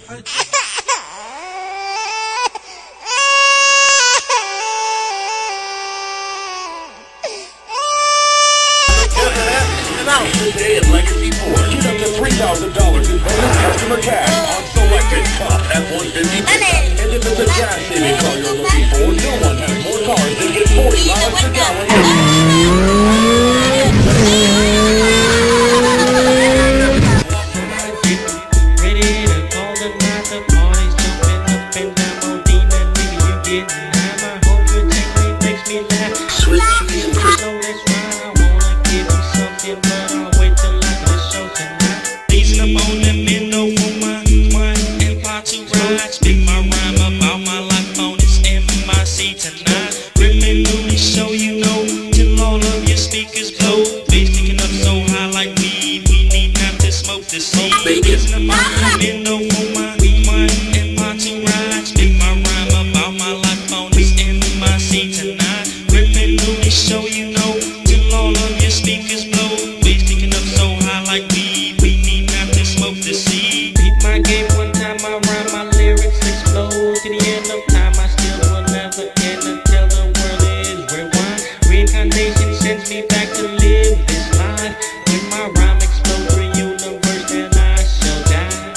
Today at Legacy Ford, get up to $3,000 in bonus customer cash on selected top F-150 pickups. And if it's a gas-saving car you're looking for, no one has more cars than get 40 miles per gallon. Ready to call the night, the party's jumping up and down. Modena, nigga, you getting high. I hope you take me, makes me laugh. Swiss cheese and crisp. So let's ride. I wanna give you something, but I'll wait till after the show tonight. Leasing up on them window for my wine and pot to ride. Spit my rhyme about my life on this MIC tonight. Ripping Looney show, you know, till all of your speakers blow. Bass picking up so high like weed, we need not to smoke the seed. Leasing up on them window for my wine and pot to ride. Spit my rhyme about my life on this MIC tonight. Ripping Looney show, you know, till all of your speakers blow. Bass picking up so high like weed, we need not to smoke the seed. Beat my game one time, I rhyme, my lyrics explode. To the end of time, I still will never end until the world is rewind. Reincarnation sends me back to live this life. When my rhyme explodes through the universe, then I shall die.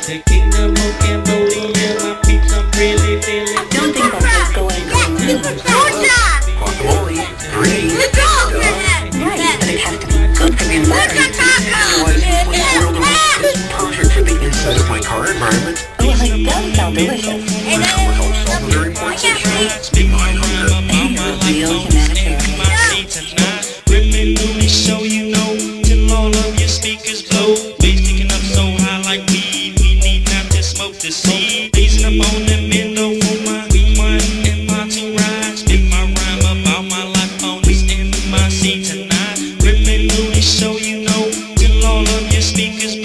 The kingdom of Cambodia, my peeps, I'm really feeling. Don't think about what's going on. Guacamole, green, Right, but it has to be good for the environment. it's perfect for the inside of my car environment. Oh, it does sound delicious. Very important. And you're a real humanitarian. Ripping Looney show, you know, till all of your speakers blow. Bass picking up so high like weed, we need not to smoke the seed. Basing up on them window for my wine and pot to ride. Spit my rhyme about my life on this MIC tonight. Ripping Looney show, you know, till all of your speakers blow.